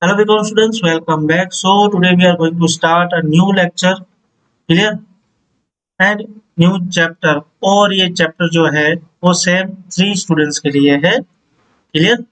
Hello, become students. Welcome back. So today we are going to start a new lecture, clear, and new chapter. और ये chapter जो है वो same 3 students के लिए है, क्लियर।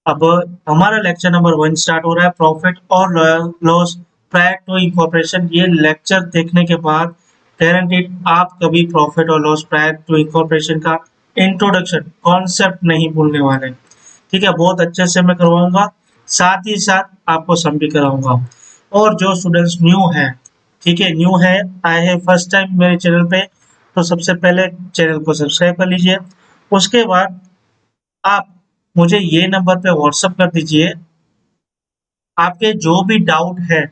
अब हमारा लेक्चर नंबर 1 स्टार्ट हो रहा है, प्रॉफिट और लॉस प्रायर टू इनकॉर्पोरेशन। ये लेक्चर देखने के बाद गारंटीड आप कभी प्रॉफिट और लॉस प्रायर टू इनकॉर्पोरेशन का इंट्रोडक्शन कॉन्सेप्ट नहीं भूलने वाले। ठीक है, बहुत अच्छे से मैं करवाऊंगा, साथ ही साथ आपको सम भी कराऊंगा। और जो स्टूडेंट्स न्यू हैं, ठीक है, न्यू है, आए हैं फर्स्ट टाइम मेरे चैनल पे, तो सबसे पहले चैनल को सब्सक्राइब कर लीजिए। उसके बाद आप मुझे ये नंबर पे व्हाट्सअप कर दीजिए आपके जो भी डाउट है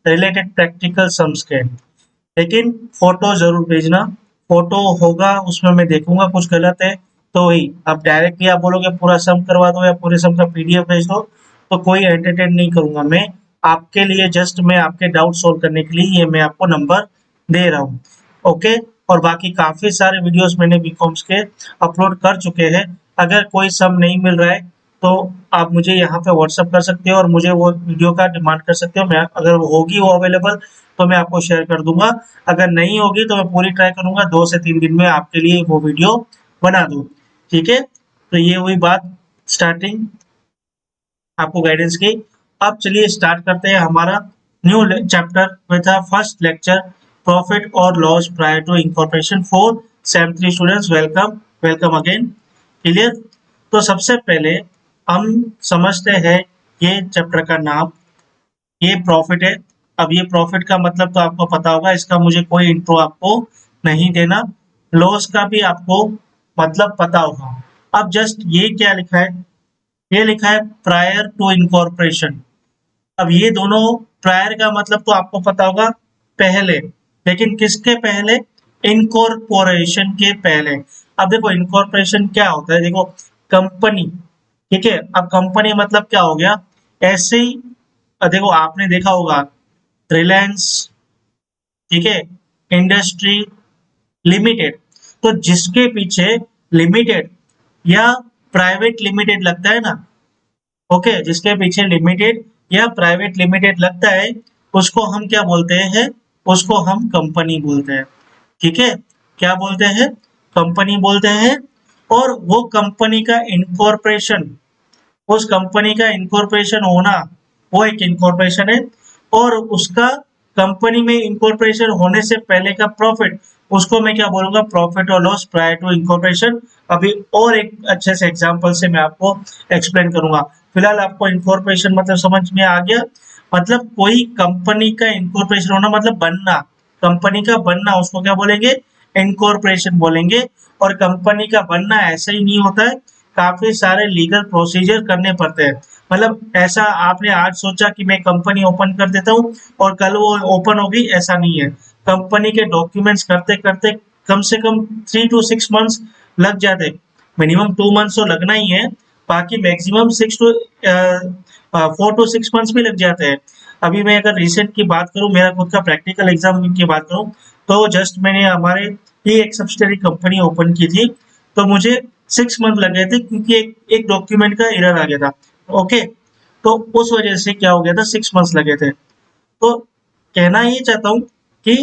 रिलेटेड प्रैक्टिकल सम्स के, लेकिन फोटो जरूर भेजना। फोटो होगा उसमें मैं देखूंगा, कुछ गलत है तो ही आप डायरेक्टली आप बोलोगे पूरा सम करवा दो या पूरे सम का पीडीएफ भेज दो, तो कोई एंटरटेन नहीं करूंगा मैं आपके लिए। जस्ट मैं आपके डाउट सोल्व करने के लिए ये मैं आपको नंबर दे रहा हूँ, ओके। और बाकी काफी सारे वीडियोस मैंने बीकॉम्स के अपलोड कर चुके हैं। अगर कोई सम नहीं मिल रहा है तो आप मुझे यहाँ पे व्हाट्सअप कर सकते हो और मुझे वो वीडियो का डिमांड कर सकते हो। मैं अगर वो होगी वो अवेलेबल तो मैं आपको शेयर कर दूंगा, अगर नहीं होगी तो मैं पूरी ट्राई करूंगा 2 से 3 दिन में आपके लिए वो वीडियो बना दूं। ठीक है, तो ये हुई बात स्टार्टिंग आपको गाइडेंस की। अब चलिए स्टार्ट करते हैं हमारा new chapter with first lecture, profit और loss prior to incorporation for sem 3 students. Welcome, welcome again, clear. तो सबसे पहले हम समझते हैं ये चैप्टर का नाम, ये प्रॉफिट है। अब ये प्रॉफिट का मतलब तो आपको पता होगा, इसका मुझे कोई इंट्रो आपको नहीं देना। लॉस का भी आपको मतलब पता होगा। अब जस्ट ये क्या लिखा है, ये लिखा है प्रायर टू इनकॉर्पोरेशन। अब ये दोनों, प्रायर का मतलब तो आपको पता होगा पहले, लेकिन किसके पहले? इनकॉर्पोरेशन के पहले। अब देखो इनकॉर्पोरेशन क्या होता है, देखो कंपनी, ठीक है। अब कंपनी मतलब क्या हो गया, ऐसे ही देखो आपने देखा होगा रिलायंस, ठीक है, इंडस्ट्री लिमिटेड, तो जिसके पीछे लिमिटेड या प्राइवेट लिमिटेड लगता है ना, ओके, जिसके पीछे लिमिटेड या प्राइवेट लिमिटेड लगता है उसको हम क्या बोलते हैं, उसको हम कंपनी बोलते हैं। ठीक है, क्या बोलते हैं? कंपनी बोलते हैं। और वो कंपनी का इनकॉर्पोरेशन, उस कंपनी का इनकॉर्पोरेशन होना, वो एक इनकॉर्पोरेशन है। और उसका कंपनी में इनकॉर्पोरेशन होने से पहले का प्रॉफिट, उसको मैं क्या बोलूंगा, प्रॉफिट और लॉस प्रायर टू इनकॉर्पोरेशन। अभी और एक अच्छे से एग्जांपल से मैं आपको एक्सप्लेन करूंगा। फिलहाल आपको इनकॉर्पोरेशन मतलब समझ में आ गया, मतलब कोई कंपनी का इनकॉर्पोरेशन होना मतलब बनना, कंपनी का बनना, उसको क्या बोलेंगे, इनकॉर्पोरेशन बोलेंगे। और कंपनी का बनना ऐसे ही नहीं होता है, काफी सारे लीगल प्रोसीजर करने पड़ते हैं। मतलब ऐसा आपने आज सोचा कि मैं कंपनी ओपन कर देता हूँ और कल वो ओपन होगी, ऐसा नहीं है। कंपनी के डॉक्यूमेंट्स करते करते कम से कम 3 to 6 मंथ्स लग जाते, मिनिमम 2 मंथ्स तो लगना ही है, बाकी मैक्सिमम 4 to 6 मंथ्स भी लग जाते हैं। अभी मैं अगर रिसेंट की बात करूं, मेरा खुद का प्रैक्टिकल एग्जाम की बात करूं, तो जस्ट मैंने हमारे ही एक सब्सिडरी कंपनी ओपन की थी, तो मुझे 6 मंथ लगे थे क्योंकि एक डॉक्यूमेंट का एरर आ गया था, ओके। तो उस वजह से क्या हो गया था, 6 मंथ्स लगे थे। तो कहना ये चाहता हूँ कि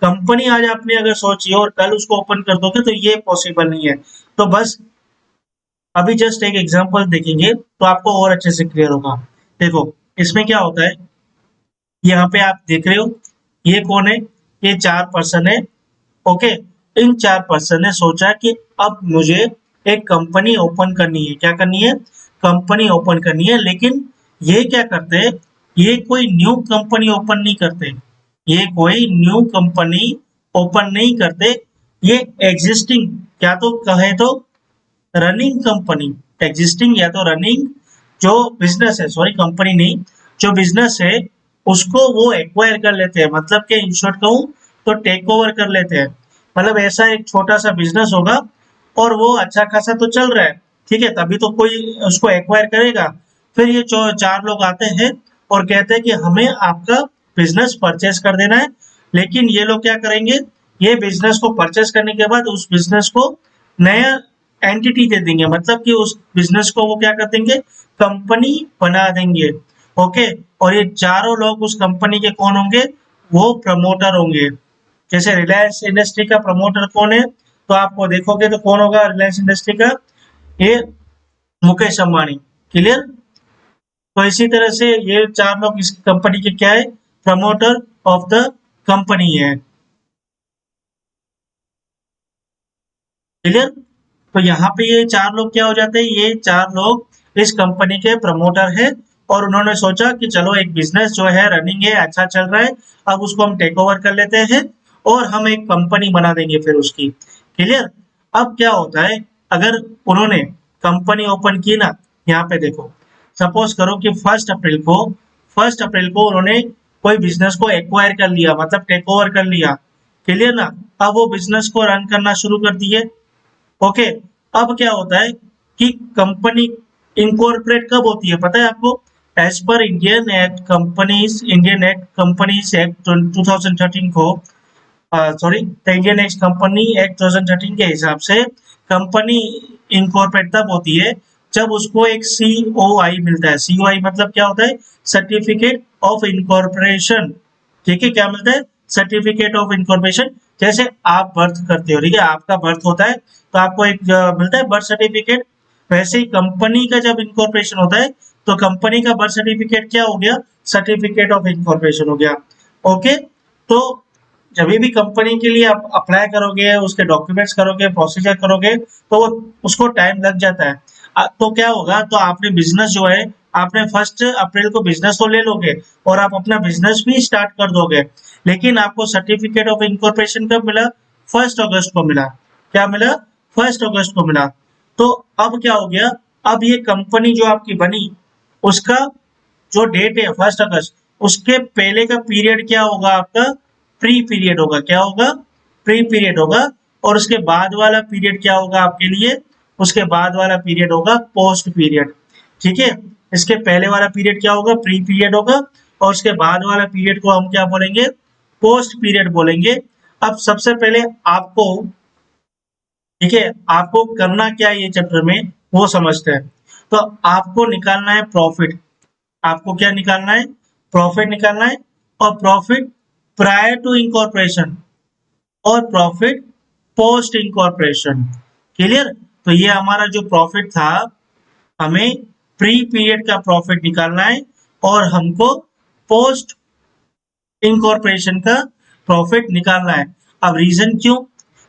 कंपनी आज आपने अगर सोची और कल उसको ओपन कर दोगे तो ये पॉसिबल नहीं है। तो बस अभी जस्ट एक एग्जांपल देखेंगे तो आपको और अच्छे से क्लियर होगा। देखो इसमें क्या होता है, यहाँ पे आप देख रहे हो ये कौन है, ये 4 पर्सन है, ओके। इन 4 पर्सन ने सोचा कि अब मुझे एक कंपनी ओपन करनी है। क्या करनी है? कंपनी ओपन करनी है। लेकिन ये क्या करते हैं, ये कोई न्यू कंपनी ओपन नहीं करते, ये कोई न्यू कंपनी ओपन नहीं करते, ये एग्जिस्टिंग, क्या तो कहे तो रनिंग कंपनी, एग्जिस्टिंग या तो रनिंग जो बिजनेस है, सॉरी कंपनी नहीं, जो बिजनेस है उसको वो एक्वायर कर लेते हैं। मतलब कि इन शॉर्ट कहूँ तो टेक ओवर कर लेते हैं। मतलब ऐसा एक छोटा सा बिजनेस होगा और वो अच्छा खासा तो चल रहा है, ठीक है, तभी तो कोई उसको एक्वायर करेगा। फिर ये 4 लोग आते हैं और कहते हैं कि हमें आपका बिजनेस परचेस कर देना है। लेकिन ये लोग क्या करेंगे, ये बिजनेस को परचेस करने के बाद उस बिजनेस को नया एंटिटी दे देंगे, मतलब कि उस बिजनेस को वो क्या कर देंगे, कंपनी बना देंगे। ओके, और ये चारों लोग उस कंपनी के कौन होंगे, वो प्रमोटर होंगे। जैसे रिलायंस इंडस्ट्री का प्रमोटर कौन है, तो आपको देखोगे तो कौन होगा रिलायंस इंडस्ट्री का, ये मुकेश अंबानी। क्लियर। तो इसी तरह से ये चार लोग इस कंपनी के क्या है, प्रमोटर ऑफ द कंपनी है। क्लियर। तो यहाँ पे ये चार लोग क्या हो जाते हैं, ये चार लोग इस कंपनी के प्रमोटर है, और उन्होंने सोचा कि चलो एक बिजनेस जो है रनिंग है, अच्छा चल रहा है, अब उसको हम टेक ओवर कर लेते हैं और हम एक कंपनी बना देंगे फिर उसकी। क्लियर। अब क्या होता है, अगर उन्होंने कंपनी ओपन की ना, यहाँ पे देखो, सपोज करो कि फर्स्ट अप्रैल को उन्होंने कोई बिजनेस को एक्वायर कर लिया, मतलब टेक ओवर कर लिया। क्लियर ना। अब वो बिजनेस को रन करना शुरू कर दिए। ओके। अब क्या होता है कि कंपनी इनकॉर्पोरेट कब होती है पता है आपको, as per Indian act companies act 2013 को, sorry, the Indian act company act 2013 के हिसाब से कंपनी इनकॉर्पोरेट तब होती है जब उसको एक सीओआई मिलता है। सीओआई मतलब क्या होता है, सर्टिफिकेट ऑफ इनकॉर्पोरेशन। ठीक है, क्या मिलता है, सर्टिफिकेट ऑफ इनकॉर्पोरेशन। जैसे आप बर्थ करते हो, ठीक है, आपका बर्थ होता है तो आपको एक मिलता है बर्थ सर्टिफिकेट। वैसे ही कंपनी का जब इनकॉर्पोरेशन होता है तो कंपनी का बर्थ सर्टिफिकेट क्या हो गया, सर्टिफिकेट ऑफ इनकॉर्पोरेशन हो गया। ओके। तो जब भी कंपनी के लिए आप अप्लाई करोगे, उसके डॉक्यूमेंट्स करोगे, प्रोसीजर करोगे, तो उसको टाइम लग जाता है। तो क्या होगा, तो आपने बिजनेस जो है, आपने 1 अप्रैल को बिजनेस तो ले लोगे और आप अपना बिजनेस भी स्टार्ट कर दोगे, लेकिन आपको सर्टिफिकेट ऑफ इनकॉर्पोरेशन कब मिला, 1 अगस्त को मिला। क्या मिला, 1 अगस्त को मिला। तो अब क्या हो गया, अब ये कंपनी जो आपकी बनी, उसका जो डेट है 1 अगस्त, उसके पहले का पीरियड क्या होगा आपका, प्री पीरियड होगा। क्या होगा, प्री पीरियड होगा। और उसके बाद वाला पीरियड क्या होगा आपके लिए, उसके बाद वाला पीरियड होगा पोस्ट पीरियड। ठीक है। इसके पहले वाला पीरियड क्या होगा, प्री पीरियड होगा, और उसके बाद वाला पीरियड को हम क्या बोलेंगे, पोस्ट पीरियड बोलेंगे। अब सबसे पहले आपको, ठीक है, आपको करना क्या है ये चैप्टर में, वो समझते हैं। तो आपको निकालना है प्रॉफिट। आपको क्या निकालना है, प्रॉफिट निकालना है। और प्रॉफिट प्रायर टू इंकॉर्पोरेशन और प्रॉफिट पोस्ट इंकॉर्पोरेशन। क्लियर। तो ये हमारा जो प्रॉफिट था, हमें प्री पीरियड का प्रॉफिट निकालना है और हमको पोस्ट इनकॉर्पोरेशन का प्रॉफिट निकालना है। अब रीजन क्यों,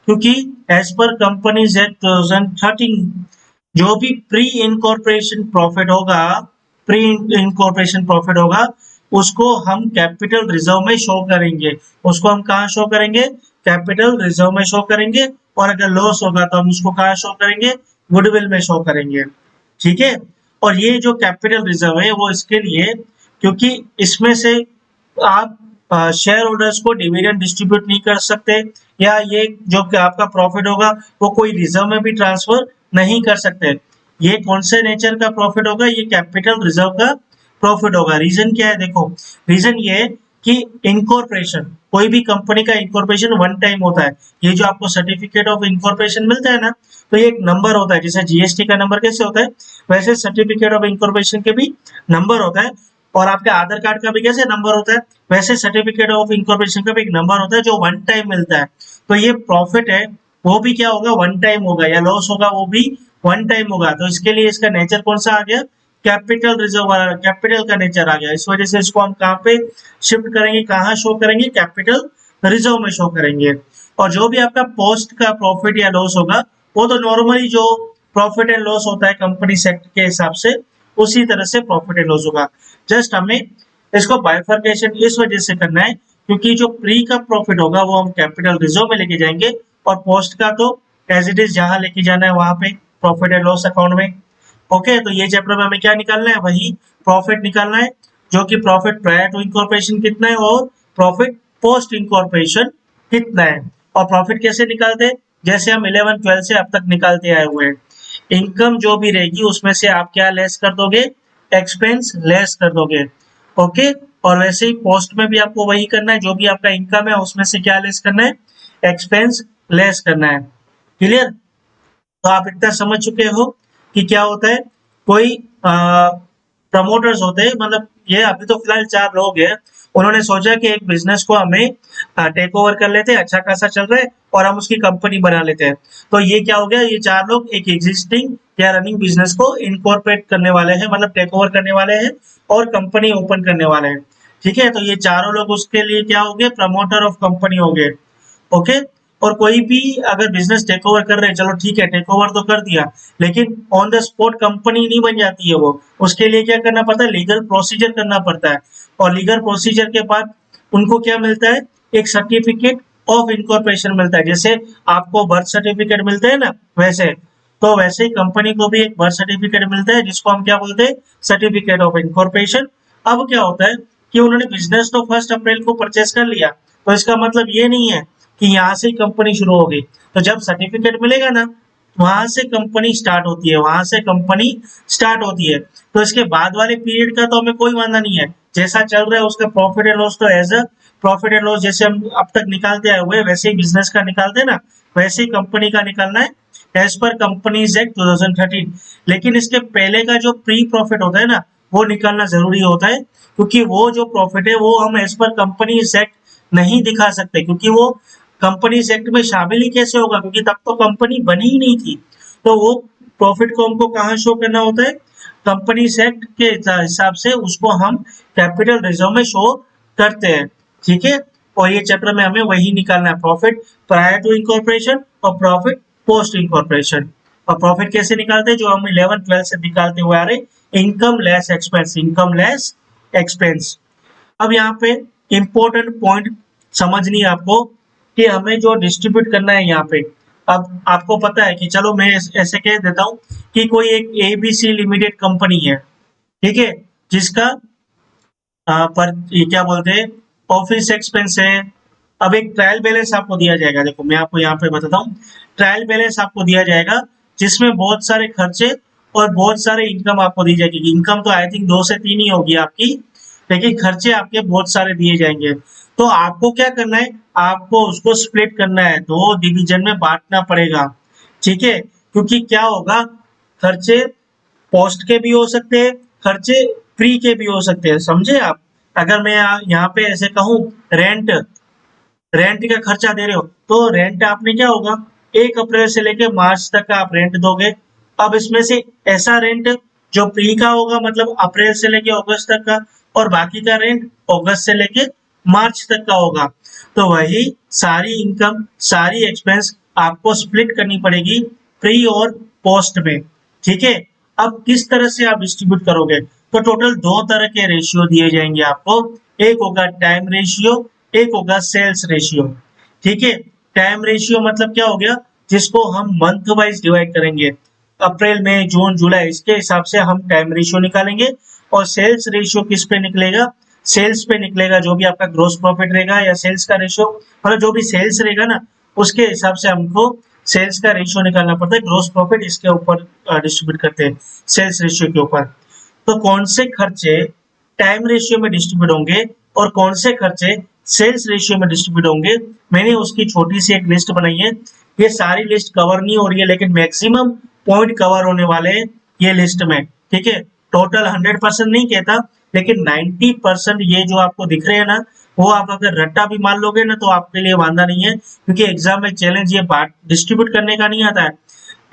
क्योंकि एज पर कंपनीज एक्ट 2013 जो भी प्री इनकॉर्पोरेशन प्रॉफिट होगा, प्री इनकॉर्पोरेशन प्रॉफिट होगा, उसको हम कैपिटल रिजर्व में शो करेंगे। उसको हम कहाँ शो करेंगे, कैपिटल रिजर्व में शो करेंगे। और अगर लॉस होगा तो हम उसको कहाँ शो करेंगे, गुडविल में शो करेंगे। ठीक है। और ये जो कैपिटल रिजर्व है वो इसके लिए, क्योंकि इसमें से आप शेयर होल्डर्स को डिविडेंड डिस्ट्रीब्यूट नहीं कर सकते, या ये जो कि आपका प्रॉफिट होगा वो कोई रिजर्व में भी ट्रांसफर नहीं कर सकते। ये कौन से नेचर का प्रॉफिट होगा, ये कैपिटल रिजर्व का प्रॉफिट होगा। रीजन क्या है, देखो, रीजन ये है कि इनकॉर्पोरेशन, कोई भी कंपनी का इनकॉर्पोरेशन वन टाइम होता है। ये जो आपको सर्टिफिकेट ऑफ इनकॉर्पोरेशन मिलता है ना, तो ये एक नंबर होता है, जैसे जीएसटी का नंबर कैसे होता है, वैसे सर्टिफिकेट ऑफ इनकॉर्पोरेशन के भी नंबर होता है। और आपके आधार कार्ड का भी कैसे नंबर होता है, वैसे सर्टिफिकेट ऑफ इनकॉर्पोरेशन का भी एक नंबर होता है जो वन टाइम मिलता है। तो ये प्रॉफिट है, वो भी क्या होगा, वन टाइम होगा, या लॉस होगा वो भी वन टाइम होगा। तो इसके लिए इसका नेचर कौन सा आ गया, कैपिटल रिजर्व वाला, कैपिटल का नेचर आ गया। इस वजह से इसको हम कहाँ पे शिफ्ट करेंगे, कहाँ शो करेंगे, कैपिटल रिजर्व में शो करेंगे। और जो भी आपका पोस्ट का प्रॉफिट या लॉस होगा, वो तो नॉर्मली जो प्रॉफिट एंड लॉस होता है कंपनी सेक्टर के हिसाब से, उसी तरह से प्रॉफिट एंड लॉस होगा। जस्ट हमें इसको बाइफर्केशन इस वजह से करना है क्योंकि जो प्री का प्रॉफिट होगा वो हम कैपिटल रिजर्व में लेके जाएंगे, और पोस्ट का तो एज इट इज जहां लेके जाना है वहां पे प्रॉफिट एंड लॉस अकाउंट में। ओके। तो ये चैप्टर में हमें क्या निकालना है, वही प्रॉफिट निकालना है, जो कि प्रॉफिट प्रायर टू इनकॉर्पोरेशन कितना है और प्रॉफिट पोस्ट इनकॉर्पोरेशन कितना है। और प्रॉफिट कैसे निकालते हैं, जैसे हम 11-12 से अब तक निकालते आए हुए हैं। इनकम जो भी रहेगी उसमें से आप क्या लेस कर दोगे, एक्सपेंस लेस कर दोगे। ओके। और वैसे ही पोस्ट में भी आपको वही करना है, जो भी आपका इनकम है उसमें से क्या लेस करना है, एक्सपेंस लेस करना है। क्लियर। तो आप इतना समझ चुके हो कि क्या होता है। कोई प्रमोटर्स होते हैं, मतलब ये अभी तो फिलहाल 4 लोग हैं, उन्होंने सोचा कि एक बिजनेस को हमें टेक ओवर कर लेते हैं, अच्छा खासा चल रहा है और हम उसकी कंपनी बना लेते हैं। तो ये क्या हो गया, ये 4 लोग एक एग्जिस्टिंग या रनिंग बिजनेस को इनकॉर्पोरेट करने वाले हैं, मतलब टेक ओवर करने वाले हैं और कंपनी ओपन करने वाले हैं। ठीक है, तो ये चारों लोग उसके लिए क्या हो गए, प्रमोटर ऑफ कंपनी हो गए। ओके। और कोई भी अगर बिजनेस टेक ओवर कर रहे हैं, चलो ठीक है टेक ओवर तो कर दिया, लेकिन ऑन द स्पॉट कंपनी नहीं बन जाती है वो। उसके लिए क्या करना पड़ता है, लीगल प्रोसीजर करना पड़ता है। और लीगल प्रोसीजर के बाद उनको क्या मिलता है, एक सर्टिफिकेट ऑफ इनकॉर्पोरेशन मिलता है। जैसे आपको बर्थ सर्टिफिकेट मिलते हैं ना, वैसे तो वैसे ही कंपनी को भी एक बर्थ सर्टिफिकेट मिलता है, जिसको हम क्या बोलते हैं, सर्टिफिकेट ऑफ इनकॉर्पोरेशन। अब क्या होता है कि उन्होंने बिजनेस तो 1 अप्रैल को परचेस कर लिया, तो इसका मतलब ये नहीं है कि यहाँ से कंपनी शुरू होगी। तो जब सर्टिफिकेट मिलेगा ना, वहां से कंपनी स्टार्ट होती है, वहां से कंपनी स्टार्ट होती है। तो इसके बाद वाले पीरियड का तो हमें कोई वादा नहीं है, जैसा चल रहा है उसका प्रॉफिट एंड लॉस तो as a profit and loss जैसे हम अब तक निकालते आए हुए, वैसे ही बिजनेस का निकालते हैं ना, वैसे ही कंपनी का निकालना है एज पर कंपनीज एक्ट 2013। लेकिन इसके पहले का जो प्री प्रॉफिट होता है ना, वो निकालना जरूरी होता है, क्योंकि वो जो प्रॉफिट है वो हम एज पर कंपनीज एक्ट नहीं दिखा सकते, क्योंकि वो कंपनीज एक्ट में शामिल ही कैसे होगा, क्योंकि तब तो कंपनी बनी ही नहीं थी। तो वो प्रॉफिट को हमको कहाँ शो करना होता है, कंपनीज एक्ट के हिसाब से उसको हम कैपिटल रिजर्व में शो करते हैं। ठीक है, और ये चैप्टर में हमें वही निकालना है, प्रॉफिट प्रायर टू इनकॉर्पोरेशन और प्रॉफिट पोस्ट इनकॉर्पोरेशन। और प्रॉफिट कैसे निकालते हैं, जो हम 11th 12th से निकालते हुए आ रहे, income less expense, income less expense. अब यहाँ पे इम्पोर्टेंट पॉइंट समझनी है आपको कि हमें जो डिस्ट्रीब्यूट करना है यहाँ पे। अब आपको पता है कि चलो मैं ऐसे कह देता हूँ कि कोई एक एबीसी लिमिटेड कंपनी है, ठीक है, जिसका पर ये क्या बोलते हैं, ऑफिस एक्सपेंस है। अब एक ट्रायल बैलेंस आपको दिया जाएगा, देखो मैं आपको यहाँ पे बताता हूँ, ट्रायल बैलेंस आपको दिया जाएगा जिसमें बहुत सारे खर्चे और बहुत सारे इनकम आपको दी जाएगी। इनकम तो आई थिंक 2 से 3 ही होगी आपकी, लेकिन खर्चे आपके बहुत सारे दिए जाएंगे। तो आपको क्या करना है, आपको उसको स्प्लिट करना है, 2 डिवीजन में बांटना पड़ेगा। ठीक है, क्योंकि क्या होगा, खर्चे पोस्ट के भी हो सकते हैं, खर्चे प्री के भी हो सकते हैं, समझे आप। अगर मैं यहाँ पे ऐसे कहूँ, रेंट, रेंट का खर्चा दे रहे हो, तो रेंट आपने क्या होगा, 1 अप्रैल से लेके मार्च तक का आप रेंट दोगे। अब इसमें से ऐसा रेंट जो प्री का होगा, मतलब अप्रैल से लेके अगस्त तक का, और बाकी का रेंट अगस्त से लेके मार्च तक का होगा। तो वही सारी इनकम, सारी एक्सपेंस आपको स्प्लिट करनी पड़ेगी प्री और पोस्ट में। ठीक है, अब किस तरह से आप डिस्ट्रीब्यूट करोगे, तो टोटल 2 तरह के रेशियो दिए जाएंगे आपको। एक होगा टाइम रेशियो, एक होगा सेल्स रेशियो। ठीक है, टाइम रेशियो मतलब क्या हो गया, जिसको हम मंथ वाइज डिवाइड करेंगे, अप्रैल मई जून जुलाई, इसके हिसाब से हम टाइम रेशियो निकालेंगे। और सेल्स रेशियो किस पे निकलेगा, सेल्स पे निकलेगा, जो भी आपका ग्रोस प्रॉफिट रहेगा या सेल्स का रेशियो, मतलब जो भी सेल्स रहेगा ना, उसके हिसाब से हमको सेल्स का रेशियो निकालना पड़ता है। ग्रोस प्रॉफिट इसके ऊपर डिस्ट्रीब्यूट करते हैं, सेल्स रेशियो के ऊपर। तो कौन से खर्चे टाइम रेशियो में डिस्ट्रीब्यूट होंगे और कौन से खर्चे सेल्स रेशियो में डिस्ट्रीब्यूट होंगे, मैंने उसकी छोटी सी एक लिस्ट बनाई है। ये सारी लिस्ट कवर नहीं हो रही है, लेकिन मैक्सिमम पॉइंट कवर होने वाले हैं ये लिस्ट में। ठीक है, टोटल 100% नहीं कहता, लेकिन 90% ये जो आपको दिख रहे हैं ना, वो आप अगर रट्टा भी मान लोगे ना, तो आपके लिए वांदा नहीं है, क्योंकि एग्जाम में चैलेंज ये बात डिस्ट्रीब्यूट करने का नहीं आता है।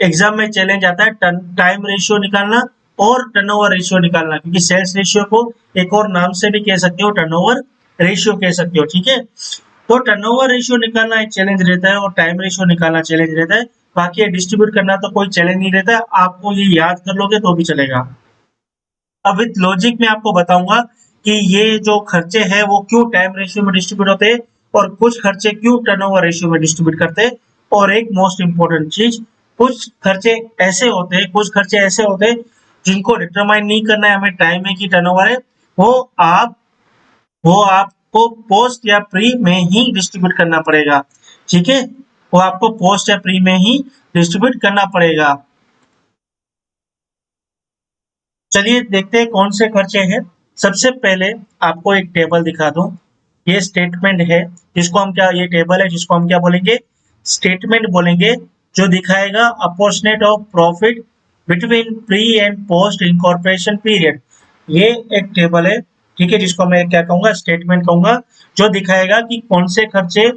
एग्जाम में चैलेंज आता है टाइम रेशियो निकालना और टर्नओवर रेशियो निकालना, क्योंकि सेल्स रेशियो को एक और नाम से भी कह सकते हो, टर्नओवर रेशियो कह सकते हो। ठीक है, तो टर्नओवर रेशियो निकालना एक चैलेंज रहता है और टाइम रेशियो निकालना चैलेंज रहता है। बाकी डिस्ट्रीब्यूट करना तो कोई चैलेंज नहीं रहता है, आपको ये याद कर लोगे तो भी चलेगा। अब विथ लॉजिक में आपको बताऊंगा कि ये जो खर्चे हैं वो क्यों टाइम रेशियो में डिस्ट्रीब्यूट होते हैं और कुछ खर्चे क्यों टर्नओवर रेशियो में डिस्ट्रीब्यूट करते हैं। और एक मोस्ट इंपोर्टेंट चीज, कुछ खर्चे ऐसे होते हैं, कुछ खर्चे ऐसे होते हैं जिनको डिटरमाइन नहीं करना है हमें टाइम में कि टर्नओवर है, वो आप वो आपको पोस्ट या प्री में ही डिस्ट्रीब्यूट करना पड़ेगा। ठीक है, वो आपको पोस्ट या प्री में ही डिस्ट्रीब्यूट करना पड़ेगा। चलिए देखते हैं कौन से खर्चे हैं। सबसे पहले आपको एक टेबल दिखा दूं, ये स्टेटमेंट है जिसको हम क्या, ये टेबल है जिसको हम क्या बोलेंगे, स्टेटमेंट बोलेंगे, जो दिखाएगा apportionment of profit between pre and post incorporation period. ये एक टेबल है, ठीक है, जिसको मैं क्या कहूंगा, स्टेटमेंट कहूंगा, जो दिखाएगा कि कौन से खर्चे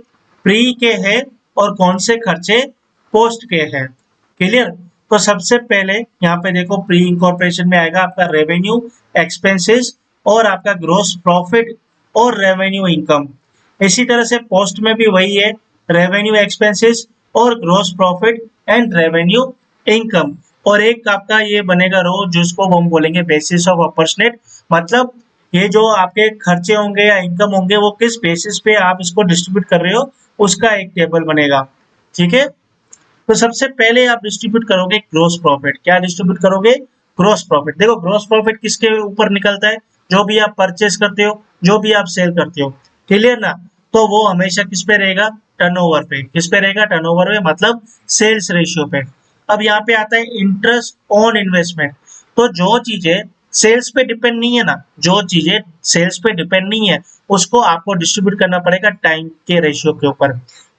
प्री के हैं और कौन से खर्चे पोस्ट के हैं। क्लियर? तो सबसे पहले यहाँ पे देखो, प्री इंकॉर्पोरेशन में आएगा आपका रेवेन्यू, एक्सपेंसेस और आपका ग्रॉस प्रॉफिट और रेवेन्यू इनकम। इसी तरह से पोस्ट में भी वही है, रेवेन्यू, एक्सपेंसेस और gross profit and revenue income. और एक आपका ये बनेगा रो जिसको हम बोलेंगे बेसिस ऑफ अपोर्शनेट, मतलब ये जो आपके खर्चे होंगे या इनकम होंगे वो किस बेसिस पे आप इसको डिस्ट्रीब्यूट कर रहे हो, उसका एक टेबल बनेगा। ठीक है, तो सबसे पहले आप डिस्ट्रीब्यूट करोगे ग्रॉस प्रॉफिट। क्या डिस्ट्रीब्यूट करोगे? Gross profit. देखो ग्रॉस प्रॉफिट किसके ऊपर निकलता है? जो भी आप परचेस करते हो, जो भी आप सेल करते हो, क्लियर ना? तो वो हमेशा किस पे रहेगा? टर्नओवर पे। किस पे रहेगा? टर्नओवर पे, मतलब सेल्स रेशियो पे। अब यहाँ पे आता है इंटरेस्ट ऑन इन्वेस्टमेंट। तो जो चीजें सेल्स पे डिपेंड नहीं है ना, जो चीजें सेल्स पे डिपेंड नहीं है, उसको आपको डिस्ट्रीब्यूट करना पड़ेगा टाइम के रेशियो के ऊपर।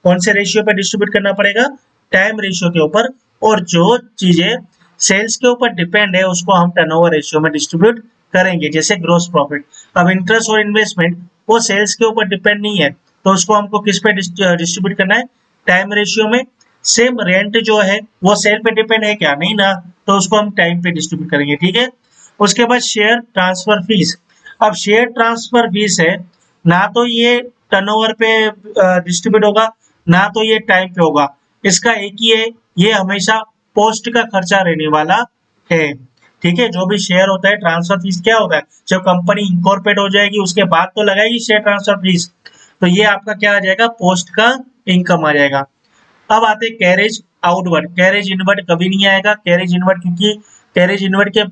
कौन से रेशियो पे डिस्ट्रीब्यूट करना पड़ेगा? टाइम रेशियो के ऊपर। और जो चीजें सेल्स के ऊपर डिपेंड है उसको हम टर्नओवर रेशियो में डिस्ट्रीब्यूट करेंगे, जैसे ग्रॉस प्रॉफिट। अब इंटरेस्ट और इन्वेस्टमेंट वो सेल्स के ऊपर डिपेंड नहीं है, तो उसको हमको किस पे डिस्ट्रीब्यूट करना है? टाइम रेशियो में। सेम रेंट जो है वो सेल पे डिपेंड है क्या? नहीं ना, तो उसको हम टाइम पे डिस्ट्रीब्यूट करेंगे। ठीक है, उसके बाद शेयर ट्रांसफर फीस। अब शेयर ट्रांसफर फीस है ना, तो ये टर्नओवर पे डिस्ट्रीब्यूट होगा, ना तो ये टाइम पे होगा। इसका एक ही है, ये हमेशा पोस्ट का खर्चा रहने वाला है। ठीक है, जो भी शेयर होता है, ट्रांसफर फीस क्या होता है? जब कंपनी इंकॉर्पोरेट हो जाएगी उसके बाद तो लगाएगी शेयर ट्रांसफर फीस, तो ये आपका क्या आ जाएगा? पोस्ट का इनकम आ जाएगा। अब आते हैं कैरेज आउटवर्ड। कैरेज इनवर्ड कभी नहीं आएगा, कैरेज इनवर्ड, क्योंकि कैरेज इनवर्ड के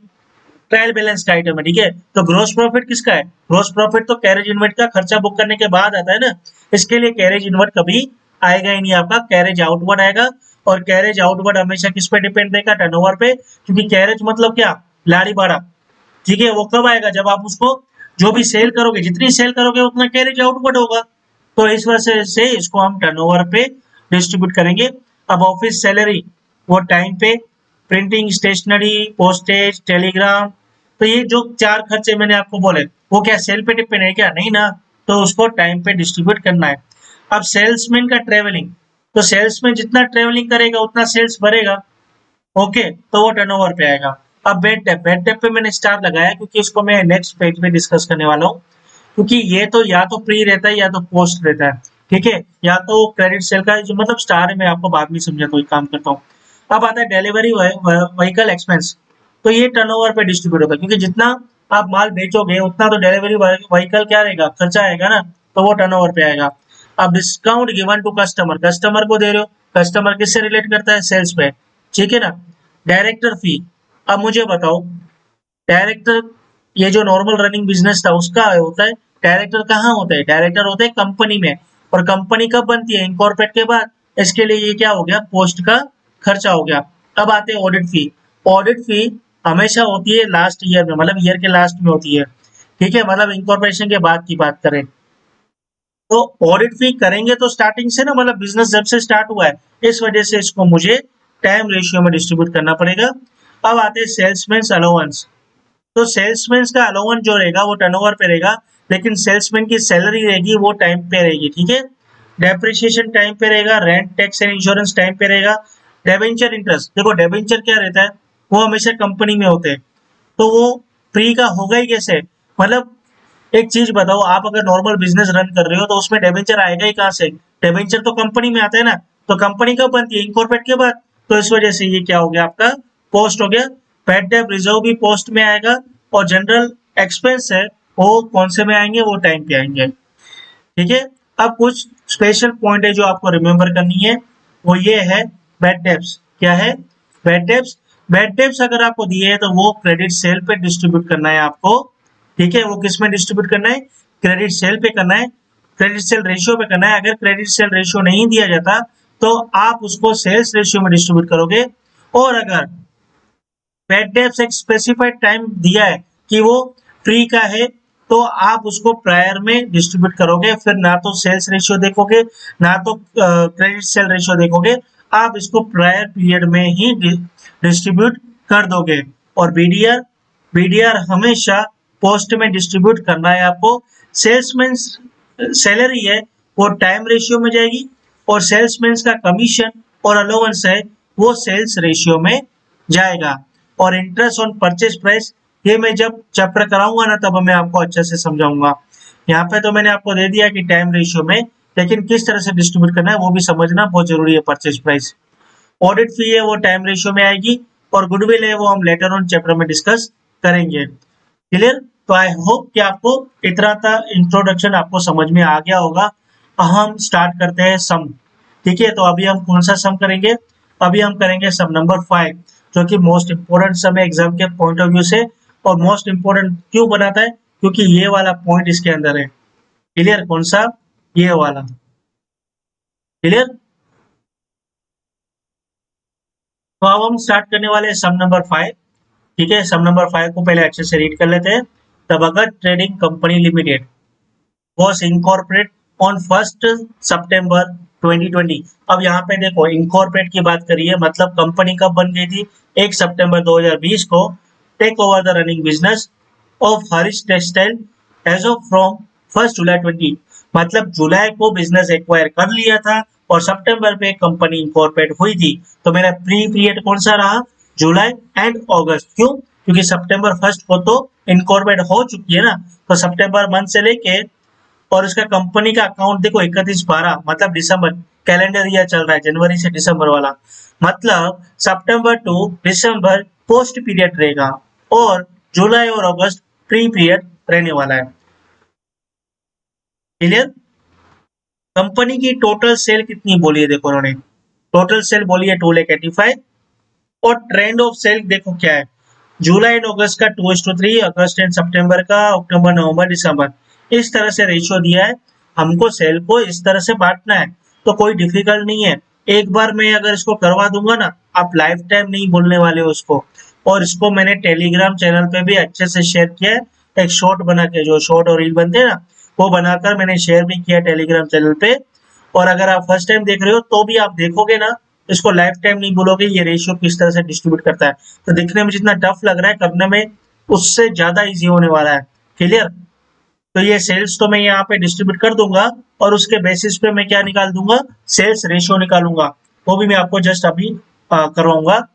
ट्रायल बैलेंस का आइटम है। ठीक है, तो ग्रॉस प्रॉफिट किसका है? ग्रॉस प्रॉफिट तो कैरेज इनवर्ड का खर्चा बुक करने के बाद आता है ना, इसके लिए कैरेज इनवर्ड कभी आएगा ही नहीं आपका, कैरेज आउटवर्ड आएगा। और कैरेज आउटवर्ड हमेशा किस पे डिपेंड रहेगा? टर्नओवर पे, क्योंकि कैरेज मतलब क्या? लाड़ी बाड़ा। ठीक है, वो कब आएगा? जब आप उसको जो भी सेल करोगे, जितनी सेल करोगे उतना कैरेज आउटवर्ड होगा। तो इस वजह से इसको हम टर्नओवर पे डिस्ट्रीब्यूट करेंगे। अब ऑफिस सैलरी वो टाइम पे, प्रिंटिंग, स्टेशनरी, पोस्टेज, टेलीग्राम, तो ये जो चार खर्चे मैंने आपको बोले वो क्या सेल पे डिपेंड है क्या? नहीं ना, तो उसको टाइम पे डिस्ट्रीब्यूट करना है। अब सेल्समैन का ट्रेवलिंग, तो सेल्समैन जितना ट्रेवलिंग करेगा उतना सेल्स बढ़ेगा। ओके, तो वो टर्नओवर पे आएगा। अब बेड डेप, बेड डेप पे मैंने स्टार लगाया क्योंकि इसको मैं नेक्स्ट पेज पे डिस्कस करने वाला हूँ, क्योंकि ये तो या तो प्री रहता है या तो पोस्ट रहता है। ठीक है, या तो क्रेडिट सेल का जो मतलब स्टार है, मैं आपको बाद में समझा तो एक काम करता हूँ। अब आता है डिलीवरी व्हीकल एक्सपेंस। तो ये टर्नओवर पे डिस्ट्रीब्यूट होता है, क्योंकि जितना आप माल बेचोगे उतना तो डिलीवरी व्हीकल क्या रहेगा? खर्चा आएगा ना, तो वो टर्नओवर पे आएगा। अब discount given to customer, customer को दे रहे हो, कस्टमर किससे रिलेट करता है? सेल्स पे। ठीक है ना। डायरेक्टर फी, अब मुझे बताओ, डायरेक्टर, ये जो नॉर्मल रनिंग बिजनेस था उसका होता है, डायरेक्टर कहाँ होता है? डायरेक्टर होता है कंपनी में, और कंपनी कब बनती है? इनकॉर्पोरेट के बाद। इसके लिए ये क्या हो गया? पोस्ट का खर्चा हो गया। अब आते हैं ऑडिट फी। ऑडिट फी हमेशा होती है लास्ट ईयर में, मतलब ईयर के लास्ट में होती है। ठीक है, मतलब इनकॉर्पोरेशन के बाद की बात करें तो ऑडिट फी करेंगे तो स्टार्टिंग से ना, मतलब बिजनेस जब से स्टार्ट हुआ है, इस वजह से इसको मुझे टाइम रेशियो में डिस्ट्रीब्यूट करना पड़ेगा। अब आते हैं सेल्समैन अलाउंस। तो सेल्समैन का अलाउंस जो रहेगा वो टर्नओवर पे रहेगा, लेकिन सेल्समैन की सैलरी रहेगी वो टाइम पे रहेगी। ठीक है, डेप्रिसिएशन टाइम पे रहेगा, rent, tax and insurance time पे रहेगा। डेबेंचर इंटरेस्ट, देखो डेबेंचर क्या रहता है? वो हमेशा कंपनी में होते हैं, तो वो फ्री का होगा ही कैसे? मतलब एक चीज बताओ, आप अगर नॉर्मल बिजनेस रन कर रहे हो तो उसमें डेबेंचर आएगा ही कहाँ से? डेबेंचर तो कंपनी में आता है ना, तो कंपनी कब बनती है? इनकॉर्पोरेट के बाद। तो इस वजह से ये क्या हो गया आपका? पोस्ट हो गया। बैड डेट रिजर्व भी पोस्ट में आएगा, और जनरल एक्सपेंस है वो कौन से में आएंगे? वो टाइम पे आएंगे। ठीक है, अब कुछ स्पेशल पॉइंट है जो आपको रिमेम्बर करनी है, वो ये है बैड डेब्ट्स। क्या है? Bad debts. बैड डेब्ट्स अगर आपको दिए है तो वो क्रेडिट सेल पे डिस्ट्रीब्यूट करना है आपको। ठीक है, वो किस में डिस्ट्रीब्यूट करना है? क्रेडिट सेल पे करना है, क्रेडिट सेल रेशियो पे करना है। अगर क्रेडिट सेल रेशियो नहीं दिया जाता तो आप उसको सेल्स रेशियो में डिस्ट्रीब्यूट करोगे। और अगर बैड डेब्ट्स एक स्पेसिफाइड टाइम दिया है कि वो फ्री का है, तो आप उसको प्रायर में डिस्ट्रीब्यूट करोगे। फिर ना तो सेल्स रेशियो देखोगे, ना तो क्रेडिट सेल रेशियो देखोगे, आप इसको प्रायर पीरियड में ही डिस्ट्रीब्यूट कर दोगे। और बीडीआर हमेशा पोस्ट में डिस्ट्रीब्यूट करना है आपको। सेल्समैन सैलरी है वो टाइम रेशियो में जाएगी, और सेल्समैन का कमीशन और अलाउंस है वो सेल्स रेशियो में जाएगा। और इंटरेस्ट ऑन परचेज प्राइस ये मैं जब चैप्टर कराऊंगा ना तब मैं आपको अच्छे से समझाऊंगा। यहाँ पे तो मैंने आपको दे दिया कि टाइम रेशियो में, लेकिन किस तरह से डिस्ट्रीब्यूट करना है वो भी समझना बहुत जरूरी है। परचेज प्राइस, ऑडिट फी है वो टाइम रेशियो में आएगी, और गुडविल है वो हम लेटर ऑन चैप्टर में डिस्कस करेंगे। क्लियर? तो आई होप कि आपको इतना सा इंट्रोडक्शन आपको समझ में आ गया होगा। हम स्टार्ट करते हैं सम। ठीक है, तो अभी हम कौन सा सम करेंगे? अभी हम करेंगे सम नंबर 5, जो कि मोस्ट इंपोर्टेंट सम है एग्जाम के पॉइंट ऑफ व्यू से। और मोस्ट इंपोर्टेंट क्यों बनाता है? क्योंकि ये वाला पॉइंट इसके अंदर है। क्लियर? कौन सा? ये वाला। क्लियर? तो अब हम स्टार्ट करने वाले हैं सम नंबर 5। ठीक है, सम नंबर 5 को पहले अच्छे से रीड कर लेते हैं। तबगत trading company limited was incorporate on 1st September 2020। अब यहाँ पे देखो इनकॉर्पोरेट की बात करिए, मतलब कंपनी कब बन गई थी? 1 सितंबर 2020 को। Take over the running business of Harish textile as of from 1 July 20, मतलब जुलाई को बिजनेस एक्वायर कर लिया था और सितंबर पे कंपनी इनकॉर्पोरेट हुई थी। तो मेरा प्री पीरियड कौन सा रहा? जुलाई एंड अगस्त। क्यों? क्योंकि सितंबर 1 को तो इनकॉर्पोरेट हो चुकी है ना। तो सितंबर मंथ से लेके और उसका कंपनी का अकाउंट देखो 31/12, मतलब दिसंबर, कैलेंडर ईयर चल रहा है जनवरी से दिसंबर वाला, मतलब सितंबर टू दिसंबर पोस्ट पीरियड रहेगा और जुलाई और अगस्त प्री पीरियड रहने वाला है। क्लियर? कंपनी की टोटल सेल कितनी बोली है? देखो उन्होंने टोटल सेल बोली है 2,85,000। और ट्रेंड ऑफ सेल देखो क्या है, जुलाई एंड अगस्त का 2:3, अगस्त एंड सितंबर का, अक्टूबर नवंबर दिसंबर, इस तरह से रेशियो दिया है। हमको सेल को इस तरह से बांटना है, तो कोई डिफिकल्ट नहीं है। एक बार मैं अगर इसको करवा दूंगा ना, आप लाइफ टाइम नहीं बोलने वाले हो उसको। और इसको मैंने टेलीग्राम चैनल पे भी अच्छे से शेयर किया है, एक शॉर्ट बना के, जो शॉर्ट और रील बनते हैं ना, वो बनाकर मैंने शेयर भी किया टेलीग्राम चैनल पे। और अगर आप फर्स्ट टाइम देख रहे हो तो भी आप देखोगे ना, इसको लाइफ टाइम नहीं बोलोगे ये रेशियो किस तरह से डिस्ट्रीब्यूट करता है, तो दिखने में जितना टफ लग रहा है करने में उससे ज्यादा इजी होने वाला है। क्लियर? तो ये सेल्स तो मैं यहाँ पे डिस्ट्रीब्यूट कर दूंगा, और उसके बेसिस पे मैं क्या निकाल दूंगा? सेल्स रेशियो निकालूंगा। वो भी मैं आपको जस्ट अभी करवाऊंगा।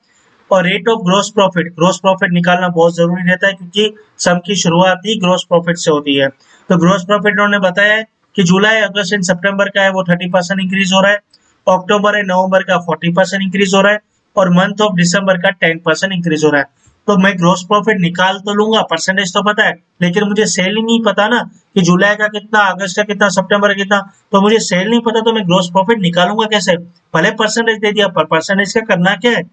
और रेट ऑफ ग्रोस प्रॉफिट निकालना बहुत जरूरी रहता है, क्योंकि सम की शुरुआत ही ग्रोस प्रॉफिट से होती है। तो ग्रोस प्रॉफिट उन्होंने बताया है कि जुलाई अगस्त एंड सितंबर का है वो 30% इंक्रीज हो रहा है, अक्टूबर एंड नवंबर का 40% इंक्रीज हो रहा है, और मंथ ऑफ दिसंबर का 10% इंक्रीज हो रहा है। तो मैं ग्रोस प्रॉफिट निकाल तो लूंगा, परसेंटेज तो पता है, लेकिन मुझे सेल ही नहीं पता ना कि जुलाई का कितना, अगस्त का कितना, सितंबर का कितना। तो मुझे सेल नहीं पता, तो मैं ग्रोस प्रॉफिट निकालूंगा कैसे? भले परसेंटेज दे दिया, पर परसेंटेज का करना क्या है?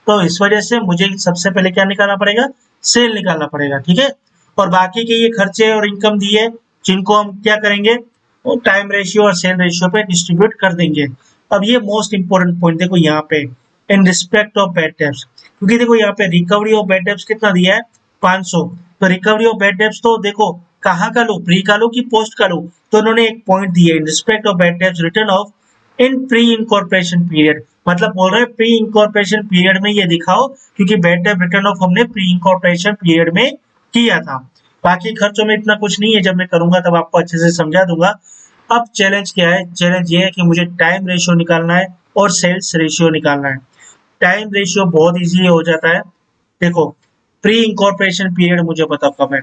तो इस वजह से मुझे सबसे पहले क्या निकालना पड़ेगा? सेल निकालना पड़ेगा। ठीक है? और बाकी के ये खर्चे और इनकम दिए, जिनको हम क्या करेंगे? वो टाइम रेशियो और सेल रेशियो पे डिस्ट्रीब्यूट कर देंगे। अब ये मोस्ट इंपोर्टेंट पॉइंट देखो यहाँ पे, in respect of bad debts, क्योंकि देखो यहाँ पे रिकवरी ऑफ बैड डेब्ट्स कितना दिया है? 500। तो रिकवरी ऑफ बैड डेब्ट्स तो देखो कहाँ का लो, प्री का लो कि पोस्ट का लो? तो उन्होंने एक पॉइंट दिया है, in respect of bad debts return of in pre incorporation period, मतलब बोल रहे हैं प्री इनकॉर्पोरेशन पीरियड में ये दिखाओ, क्योंकि बैड डेब्ट रिटर्न ऑफ हमने प्री इनकॉर्पोरेशन पीरियड में किया था। बाकी खर्चों में इतना कुछ नहीं है, जब मैं करूंगा तब आपको अच्छे से समझा दूंगा। अब चैलेंज क्या है? चैलेंज ये है कि मुझे टाइम रेशियो निकालना है और सेल्स रेशियो निकालना है। टाइम रेशियो बहुत इजी हो जाता है। देखो प्री इनकॉर्पोरेशन पीरियड मुझे पता कब है,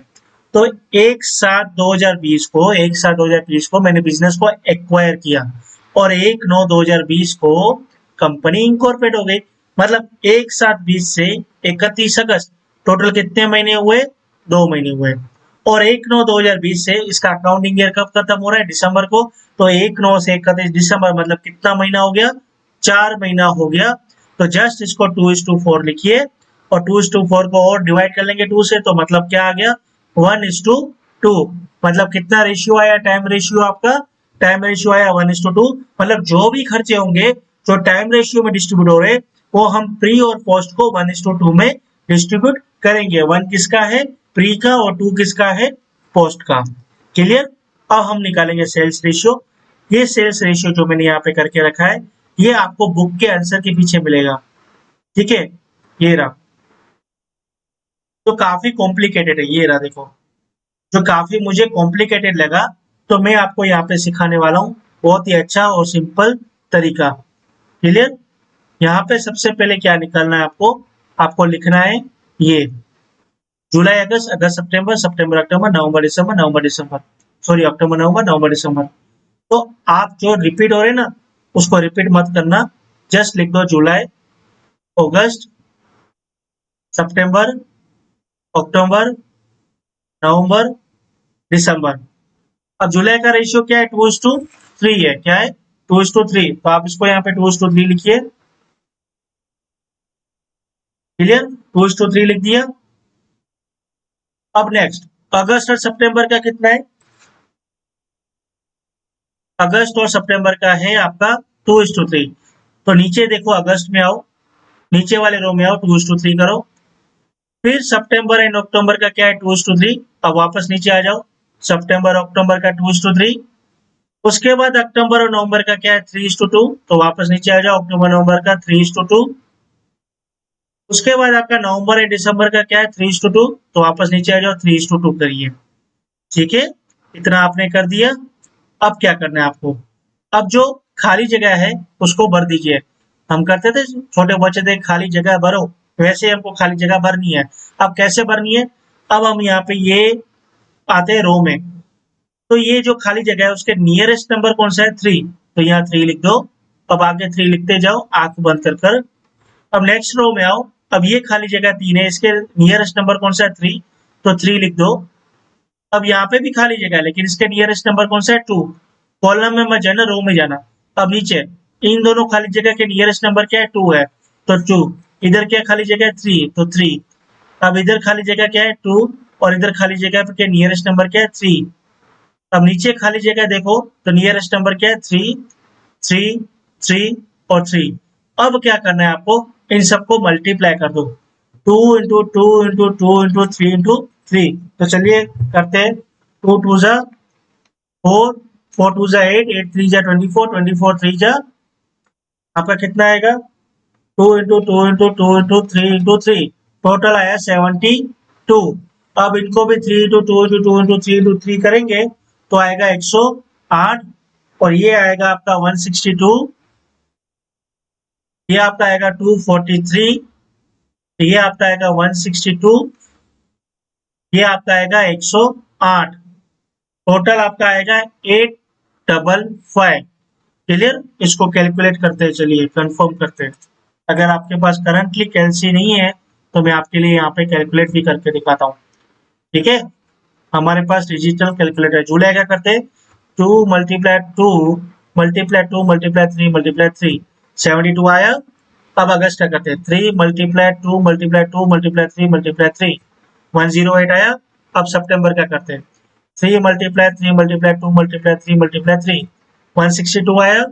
तो 1/7/2020 को मैंने बिजनेस को एक्वायर किया, और 1/9/2020 को कंपनी इनकॉर्पोरेट हो गई। मतलब 1/7/20 से 31 अगस्त टोटल कितने महीने हुए? 2 महीने हुए। और 1/9/2020 से इसका अकाउंटिंग ईयर कब खत्म हो रहा है? दिसंबर को। तो 1/9 से 31 दिसंबर, मतलब कितना महीना हो गया? 4 महीना हो गया। तो जस्ट इसको 2:4 लिखिए, और 2:4 को और डिवाइड कर लेंगे 2 से, तो मतलब क्या आ गया? 1:2। मतलब कितना रेशियो आया? टाइम रेशियो आपका, टाइम रेशियो आया 1:2। मतलब जो भी खर्चे होंगे जो टाइम रेशियो में डिस्ट्रीब्यूट हो रहे, वो हम प्री और पोस्ट को 1:2 में डिस्ट्रीब्यूट करेंगे। 1 किसका है? प्री का, और 2 किसका है? पोस्ट का। क्लियर? अब हम निकालेंगे सेल्स रेशियो। ये सेल्स रेशियो जो मैंने यहाँ पे करके रखा है, ये आपको बुक के आंसर के पीछे मिलेगा। ठीक है, ये रहा। तो काफी कॉम्प्लिकेटेड है, ये रहा देखो। जो काफी मुझे कॉम्प्लिकेटेड लगा, तो मैं आपको यहाँ पे सिखाने वाला हूँ बहुत ही अच्छा और सिंपल तरीका। क्लियर? यहाँ पे सबसे पहले क्या निकालना है आपको, आपको लिखना है ये जुलाई अगस्त, अगस्त सितंबर, सितंबर अक्टूबर, नवंबर दिसंबर, नवंबर दिसंबर, सॉरी अक्टूबर नवंबर, नवंबर दिसंबर। तो आप जो रिपीट हो रहे ना, उसको रिपीट मत करना, जस्ट लिख दो जुलाई, अगस्त, सितंबर, अक्टूबर, नवंबर, दिसंबर। अब जुलाई का रेशियो क्या है, 2:3 है। क्या है? 2:3। तो आप इसको यहाँ पे 2:3 लिखिए। क्लियर? 2:3 लिख दिया। अब नेक्स्ट अगस्त और सितंबर का कितना है? अगस्त और सितंबर का है आपका 2:3। तो नीचे देखो, अगस्त में आओ, नीचे वाले रो में आओ, 2:3 करो। फिर सितंबर एंड अक्टूबर का क्या है, 2:3। अब वापस नीचे आ जाओ, सितंबर अक्टूबर का 2:3। उसके बाद अक्टूबर और नवंबर का क्या है, 3:2। तो वापस नीचे आ जाओ, अक्टूबर नवंबर का 3:2। उसके बाद आपका नवंबर एंड दिसंबर का क्या है, 3:2। तो वापस नीचे आ जाओ, 3:2 करिए। ठीक है, इतना आपने कर दिया। अब क्या करना है आपको, अब जो खाली जगह है उसको भर दीजिए। हम करते थे छोटे बच्चे थे, खाली जगह भरो, वैसे हमको खाली जगह भरनी है। अब कैसे भरनी है, अब हम यहाँ पे ये आते हैं रो में। तो ये जो खाली जगह है उसके नियरेस्ट नंबर कौन सा है, 3। तो यहाँ 3 लिख दो। अब आगे 3 लिखते जाओ, आंख बंद कर कर। अब नेक्स्ट रो में आओ, अब ये खाली जगह 3 है, इसके नियरेस्ट नंबर कौन सा है, 3। तो 3 लिख दो। अब यहाँ पे भी खाली जगह है, लेकिन इसके नियरेस्ट नंबर कौन सा है, 2। कॉलम में मत जाना, रो में जाना। अब नीचे इन दोनों खाली जगह के नियरेस्ट नंबर क्या है, 2 है। तो 2। इधर क्या खाली जगह है, 3। तो 3। अब इधर खाली जगह क्या है, 2। और इधर खाली जगह के नियरेस्ट नंबर क्या है, 3। अब नीचे खाली जगह देखो, तो नियरेस्ट नंबर क्या है, 3, 3, 3 और 3। अब क्या करना है आपको, इन सबको मल्टीप्लाई कर दो। 2 into 2 into 2 into 3 into 3। तो चलिए करते हैं। 2 2 जा 4, 4 2 जा 8, 8 3 जा 24, 24 3 जा आपका कितना आएगा, 2 into 2 into 2 into 3 into 3। Total आया 72। अब इनको भी 3 into 2 into 2 into 3 into 3 करेंगे तो आएगा 108। और ये आएगा आपका 162। ये आपका आएगा 243। ये आपका आएगा 162। ये आपका आएगा 108। टोटल आपका आएगा 855। क्लियर? इसको कैलकुलेट करते हैं, चलिए कंफर्म करते हैं। अगर आपके पास करंटली कैलसी नहीं है तो मैं आपके लिए यहाँ पे कैलकुलेट भी करके दिखाता हूँ। ठीक है, हमारे पास डिजिटल कैलकुलेटर है। जुलाई क्या करते हैं, 2 × 2 × 2 × 3 × 3 72 आया। अब अगस्त क्या करते हैं, 3 × 2 × 2 × 3 108 आया। अब सितंबर क्या करते हैं, 3 × 3 × 2 × 3 162 आया।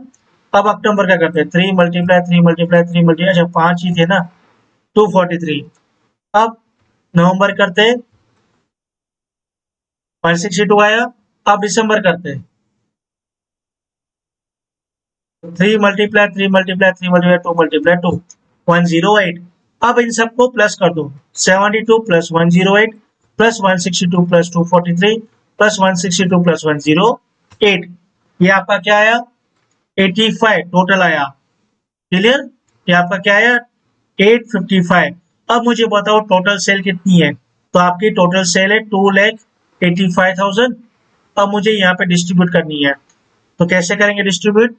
अब अक्टूबर क्या करते हैं, 3 × 3 × 3 अच्छा 5 ही थे ना, 243। अब नवंबर करते हैं, 162 आया। अब दिसंबर करते हैं, 3 × 3 × 3 × 2 108। अब इन सबको प्लस कर दो, 72 plus 108 plus 162 plus 243 plus 162 plus 108। ये आपका क्या आया, 85 टोटल आया। क्लियर? ये आपका क्या आया, 855। अब मुझे बताओ टोटल सेल कितनी है, तो आपकी टोटल सेल है 2,85,000। अब मुझे यहाँ पे डिस्ट्रीब्यूट करनी है, तो कैसे करेंगे डिस्ट्रीब्यूट,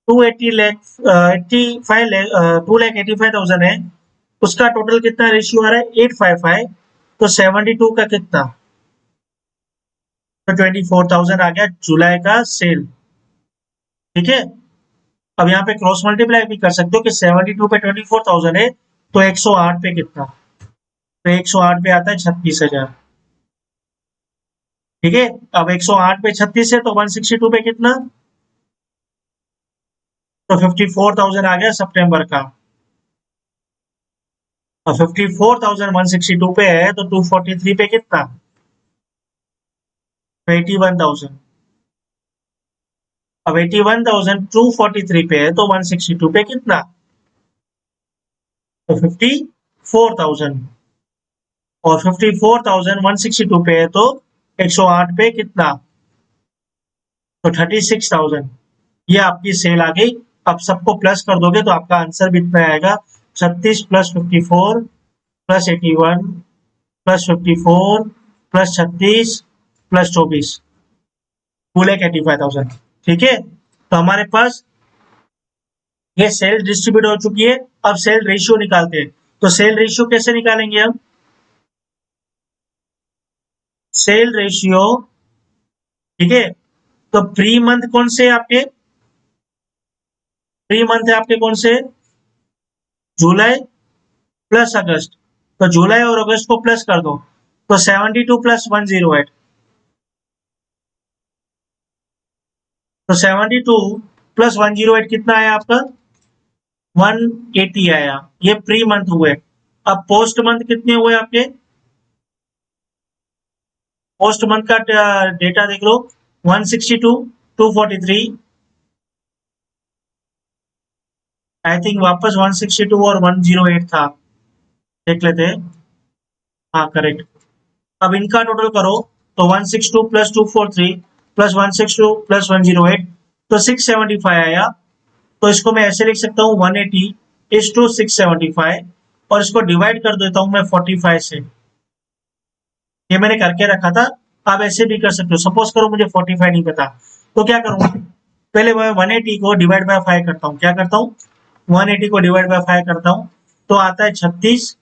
2,85,000 है, उसका टोटल कितना रेशियो आ रहा है, 855। तो 72 का कितना, तो 24,000 आ गया जुलाई का सेल। ठीक है, अब यहाँ पे क्रॉस मल्टीप्लाई भी कर सकते हो कि 72 पे 24,000 है, तो 108 पे कितना, तो 108 पे आता है 36,000। ठीक है, अब 108 पे 36 है तो 162 पे कितना, तो 54,000 आ गया सितंबर का। और 54,162 पे है तो 243 पे कितना, 81,000। अब 81,243 पे है तो 162 पे कितना, तो 54,000, और 54,162 पे है तो 108 पे कितना, तो 36,000। ये आपकी सेल आ गई। अब सबको प्लस कर दोगे तो आपका आंसर भी इतना आएगा, 36 plus 54 plus 81 plus 54 plus 36 plus 24, कुल एक 85,000। ठीक है, तो हमारे पास ये सेल डिस्ट्रीब्यूट हो चुकी है। अब सेल रेशियो निकालते हैं। तो सेल रेशियो कैसे निकालेंगे हम, सेल रेशियो, ठीक है, तो प्री मंथ कौन से आपके, प्री मंथ है आपके कौन से, जुलाई प्लस अगस्त। तो जुलाई और अगस्त को प्लस कर दो, तो 72 प्लस 108, तो 72 प्लस 108 कितना आया आपका, 180 आया। ये प्री मंथ हुए। अब पोस्ट मंथ कितने हुए आपके, पोस्ट मंथ का डेटा देख लो, 162, 243, आई थिंक वापस 162 और 108 था, देख लेते हैं। हाँ करेक्ट। अब इनका टोटल करो, तो 162 प्लस 243 प्लस 162 प्लस 108, तो 675 आया। तो इसको मैं ऐसे लिख सकता हूँ 180 इज टू 675, और इसको डिवाइड कर देता हूँ मैं 45 से। ये मैंने करके रखा था, आप ऐसे भी कर सकते हो। सपोज करो मुझे 45 नहीं पता, तो क्या करूंगा, पहले मैं 180 को डिवाइड बाय 5 करता हूँ। क्या करता हूँ, 180 को डिवाइड बाय 5 करता हूँ, तो आता है 36,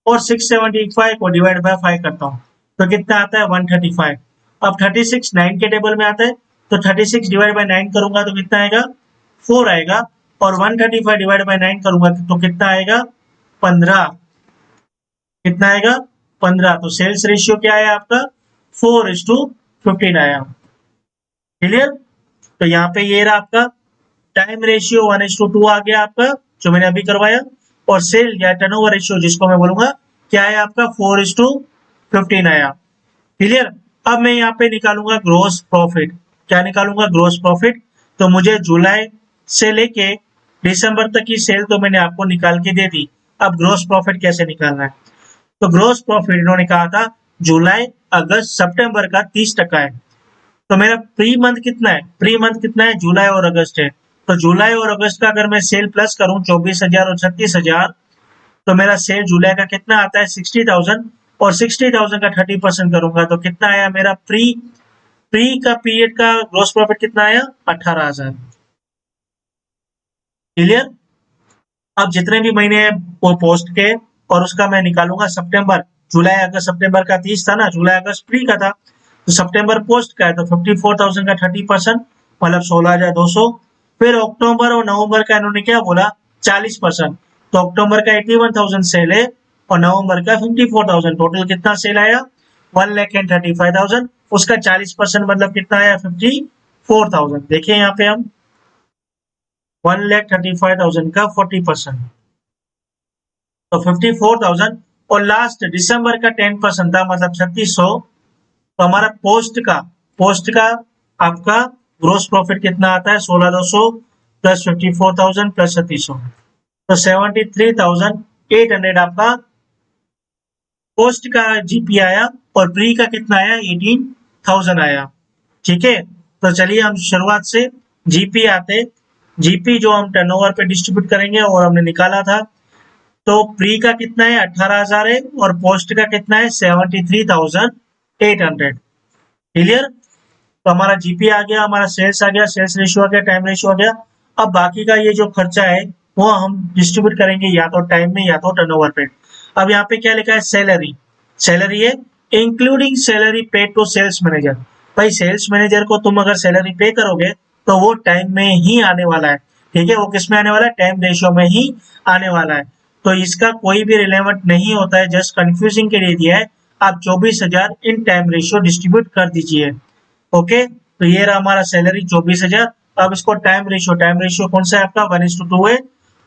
और 675 को डिवाइड बाय 5 करता हूँ, तो कितना आता है 135। अब 36 9 के टेबल में आता है, तो 36 डिवाइड बाय 9 करूंगा तो कितना आएगा, 4 आएगा, और 135 डिवाइड बाय 9 करूंगा तो कितना आएगा, 15। कितना आएगा, 15। तो सेल्स रेशियो क्या है आपका, 4:15 आया। क्लियर। तो यहाँ पे ये रहा आपका टाइम रेशियो, 1:2 आ गया आपका, जो मैंने अभी करवाया। और सेल या टर्नओवर रेशियो जिसको मैं बोलूंगा, क्या है आपका, 4:15 आया। क्लियर। अब मैं यहाँ पे निकालूंगा ग्रोस प्रॉफिट। क्या निकालूंगा, ग्रोस प्रॉफिट। तो मुझे जुलाई से लेके दिसंबर तक की सेल तो मैंने आपको निकाल के दे दी। अब ग्रोस प्रॉफिट कैसे निकालना है, तो ग्रोस प्रॉफिट इन्होंने कहा था जुलाई अगस्त सितंबर का 30% है। तो मेरा प्री मंथ कितना है, प्री मंथ कितना है, जुलाई और अगस्त है। तो जुलाई और अगस्त का अगर मैं सेल प्लस करूं 24,000 और 36,000, तो मेरा सेल जुलाई का कितना आता है, 60,000, और 60,000 का 30% करूंगा तो कितना आया मेरा प्री, प्री का पीरियड का ग्रोस प्रॉफिट कितना आया, 18,000। क्लियर। अब जितने भी महीने हैं वो पोस्ट के, और उसका मैं निकालूंगा सितंबर, जुलाई अगस्त सितंबर का 30 था ना, जुलाई अगस्त प्री का था, तो सितंबर पोस्ट का है, तो 54,000 का 30% मतलब 16,200। फिर अक्टूबर और नवंबर का इन्होंने क्या बोला, 40%। तो अक्टूबर का 81,000 सेल है, और नवंबर का 54,000, टोटल कितना सेल आया, 1,35,000। उसका 40% मतलब कितना आया, 54,000। देखिए यहाँ पे हम 1,35,000 का 40%, तो 54,000, और लास्ट दिसंबर का 10% था, मतलब 3600। तो हमारा पोस्ट का आपका ग्रोस प्रॉफिट कितना आता है, 16,200 प्लस 54,000 प्लस 3600, तो 73,800 आपका पोस्ट का जीपी आया, और प्री का कितना आया, 18,000 आया। ठीक है, तो चलिए हम शुरुआत से जीपी आते। जीपी जो हम टर्नओवर पे डिस्ट्रीब्यूट करेंगे, और हमने निकाला था, तो प्री का कितना है, 18,000 है, और पोस्ट का कितना है, 73,800। क्लियर। तो हमारा जीपी आ गया, हमारा सेल्स आ गया, सेल्स रेशियो आ गया, टाइम रेशियो आ गया। अब बाकी का ये जो खर्चा है वो हम डिस्ट्रीब्यूट करेंगे या तो टाइम में या तो टर्नओवर पे। अब यहाँ पे क्या लिखा है, सैलरी, सैलरी है including salary paid to sales manager. भाई सेल्स मैनेजर को तुम अगर सैलरी पे करोगे तो वो टाइम में ही आने वाला है। ठीक है, वो किस में आने वाला है, टाइम रेशियो में ही आने वाला है। तो इसका कोई भी रिलेवेंट नहीं होता है, जस्ट कंफ्यूजिंग के लिए दिया है। आप 24,000 इन टाइम रेशियो डिस्ट्रीब्यूट कर दीजिए। ओके, तो ये रहा हमारा सैलरी 24,000। अब इसको टाइम रेशियो कौन सा है आपका, 1:2 है।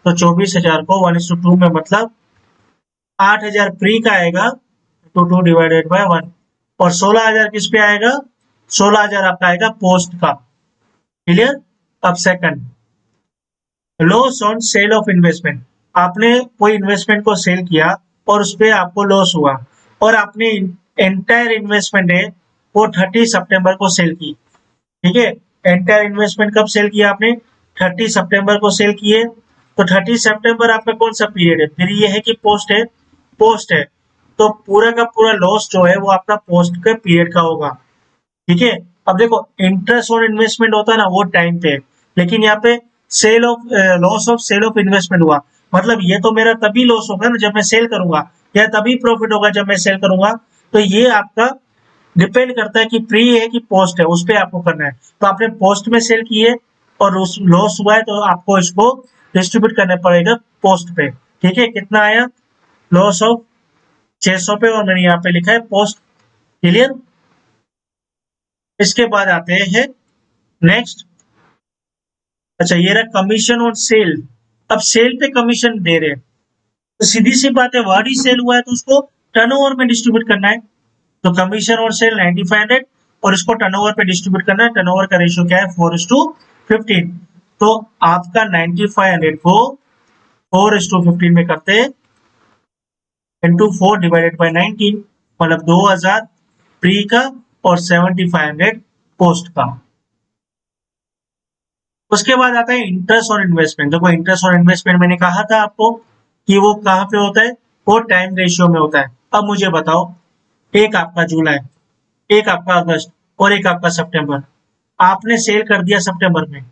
तो 24,000 को 1:2 में मतलब 8,000 प्री का आएगा, तो 2 डिवाइडेड बाय 1, और 16,000 किस पे आएगा, 16,000 आपका आएगा पोस्ट का। क्लियर। अब second, loss on sale of investment. आपने कोई इन्वेस्टमेंट को सेल किया और उस पर आपको लॉस हुआ और आपने एंटायर इन्वेस्टमेंट है वो 30 सितंबर को सेल की। ठीक है, एंटायर इन्वेस्टमेंट कब सेल किया आपने? 30 सितंबर को सेल किए। तो 30 सितंबर आपका कौन सा पीरियड है? फिर ये है कि पोस्ट है, पोस्ट है। तो पूरा का पूरा लॉस जो है वो आपका पोस्ट के पीरियड का होगा। ठीक है। अब देखो, इंटरेस्ट और इन्वेस्टमेंट होता है ना वो टाइम पे, लेकिन यहाँ पे sale of loss of sale of investment हुआ, मतलब ये तो मेरा तभी लॉस होगा ना जब मैं सेल करूंगा, या तभी प्रॉफिट होगा जब मैं सेल करूंगा। तो ये आपका डिपेंड करता है कि प्री है कि पोस्ट है, उस पर आपको करना है। तो आपने पोस्ट में सेल किए और उस लॉस हुआ है तो आपको इसको डिस्ट्रीब्यूट करना पड़ेगा पोस्ट पे। ठीक है, कितना आया? लॉस ऑफ 600 पे, और मैंने यहाँ पे लिखा है पोस्ट। क्लियर। इसके बाद आते हैं नेक्स्ट। अच्छा, ये रहा कमीशन ऑन सेल। अब सेल पे कमीशन दे रहे हैं, तो सीधी सी बात है, वर्ड ही सेल हुआ है तो उसको टर्नओवर में डिस्ट्रीब्यूट करना है। तो कमीशन और सेल 9500 और इसको टर्नओवर पे डिस्ट्रीब्यूट करना है। टर्नओवर का रेशियो क्या है? 4:15। तो आपका 9500 को 4:15 में करते हैं, इंटू 4 डिवाइडेड बाई 19, मतलब 2000 प्री का और 7500 पोस्ट का। उसके बाद आता है इंटरेस्ट और इन्वेस्टमेंट। देखो, इंटरेस्ट और इन्वेस्टमेंट मैंने कहा था आपको कि वो कहाँ पे होता है, वो टाइम रेशियो में होता है। अब मुझे बताओ, एक आपका जुलाई, एक आपका अगस्त और एक आपका सितंबर। आपने सेल कर दिया सितंबर में,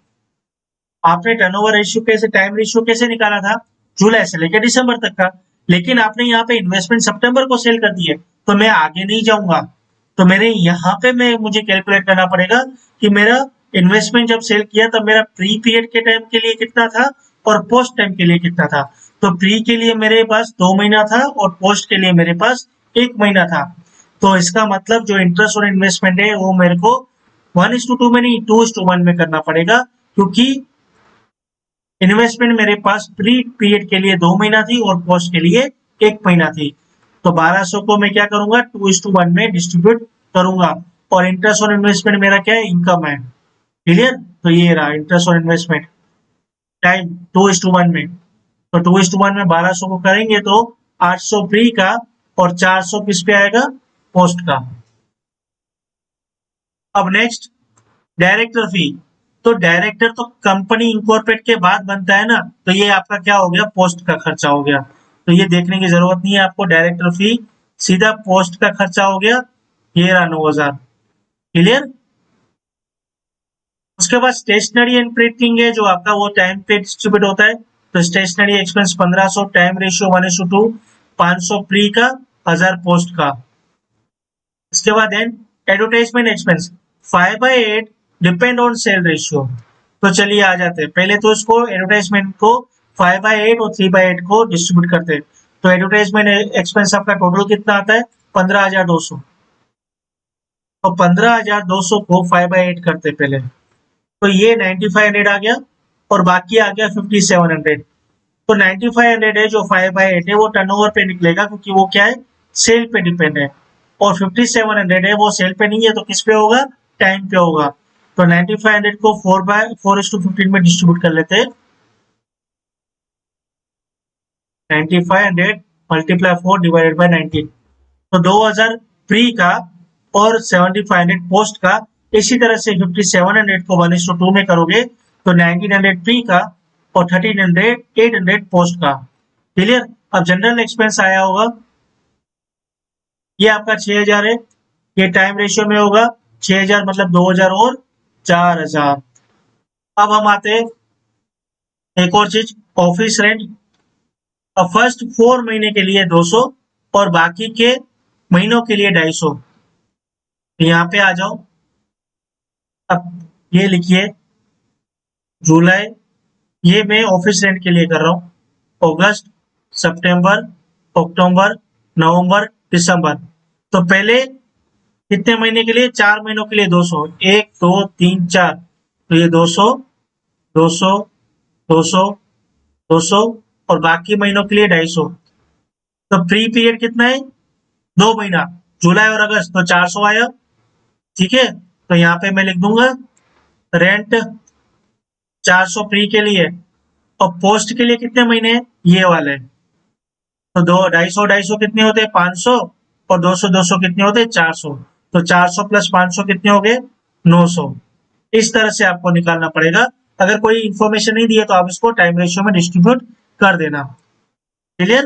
आपने टर्नओवर रेशियो कैसे, टाइम रेशियो कैसे निकाला था? जुलाई से लेकर दिसंबर तक का। लेकिन आपने यहाँ पे इन्वेस्टमेंट सितंबर को सेल कर दिए, तो मैं आगे नहीं जाऊंगा। तो मैंने यहाँ पे मुझे कैलकुलेट करना पड़ेगा कि मेरा इन्वेस्टमेंट जब सेल किया तब मेरा प्री पीरियड के टाइम के लिए कितना था और पोस्ट टाइम के लिए कितना था। तो प्री के लिए मेरे पास 2 महीना था और पोस्ट के लिए मेरे पास 1 महीना था। तो इसका मतलब जो इंटरेस्ट और इन्वेस्टमेंट है वो मेरे को 1:2 में नहीं, 2:1 में करना पड़ेगा, क्योंकि इन्वेस्टमेंट मेरे पास प्री पीरियड के लिए 2 महीना थी और पोस्ट के लिए 1 महीना थी। तो 1200 को मैं क्या करूंगा? 2:1 में डिस्ट्रीब्यूट करूंगा। और इंटरेस्ट और इन्वेस्टमेंट मेरा क्या है? इनकम है। क्लियर। तो ये रहा इंटरेस्ट और इन्वेस्टमेंट टाइम 2:1 में। तो 2:1 में 1200 को करेंगे तो 800 प्री का और 400 किस पे आएगा? पोस्ट का। अब नेक्स्ट, डायरेक्टर फी। तो डायरेक्टर तो कंपनी इंकॉर्पोरेट के बाद बनता है ना, तो ये आपका क्या हो गया? पोस्ट का खर्चा हो गया। तो ये देखने की जरूरत नहीं है आपको, डायरेक्टर फी सीधा पोस्ट का खर्चा हो गया। ये रहा 9000। क्लियर। उसके बाद स्टेशनरी एंड प्रिंटिंग है जो आपका, वो टाइम पे डिस्ट्रीब्यूट होता है। तो stationery expense 1500, time ratio 1:2, 500 pre का, 1000 पोस्ट का। इसके बाद advertisement expense 5/8 depend on sale ratio. तो चलिए आ जाते हैं, पहले तो इसको एडवर्टाइजमेंट को 5/8 और 3/8 को डिस्ट्रीब्यूट करते हैं। तो एडवर्टाइजमेंट एक्सपेंस आपका टोटल कितना आता है? 15,200। तो 15,200 को 5/8 करते पहले, तो ये 9500 आ गया और बाकी आ गया 5700। तो 9500 है जो 5/8 है वो टर्नओवर पे निकलेगा, क्योंकि वो क्या है? सेल पे डिपेंड है। और 5700 है वो सेल पे नहीं है, तो किस पे होगा? टाइम पे होगा। तो 9500 को 4/4:15 में डिस्ट्रीब्यूट कर लेते हैं। 9500 मल्टीप्लाई 4 डिवाइडेड बाई 19, तो 2000 प्री का और 7500 पोस्ट का। इसी तरह से 5700 को 1:2 में करोगे तो 1900 प्री का और 800 पोस्ट का। क्लियर। अब जनरल एक्सपेंस आया होगा, ये आपका 6000 है, ये टाइम रेशियो में होगा। 6000 मतलब 2000 और 4000। अब हम आते हैं एक और चीज, ऑफिस रेंट। अब फर्स्ट 4 महीने के लिए 200 और बाकी के महीनों के लिए 250। यहाँ पे आ जाओ। अब ये लिखिए, जुलाई, ये मैं ऑफिस रेंट के लिए कर रहा हूँ। अगस्त, सितंबर, अक्टूबर, नवंबर, दिसंबर। तो पहले कितने महीने के लिए? 4 महीनों के लिए 200, 1 2 3 4। तो ये 200, 200, 200, 200 और बाकी महीनों के लिए 250। तो प्री पीरियड कितना है? 2 महीना, जुलाई और अगस्त, तो 400 आया। ठीक है। तो यहाँ पे मैं लिख दूंगा रेंट 400 प्री के लिए और पोस्ट के लिए कितने महीने, ये वाले। तो 250 कितने होते हैं, 500, और 200 कितने होते हैं, 400। तो 400 प्लस 500 कितने हो गए, 900। इस तरह से आपको निकालना पड़ेगा। अगर कोई इंफॉर्मेशन नहीं दी है तो आप इसको टाइम रेशियो में डिस्ट्रीब्यूट कर देना। क्लियर।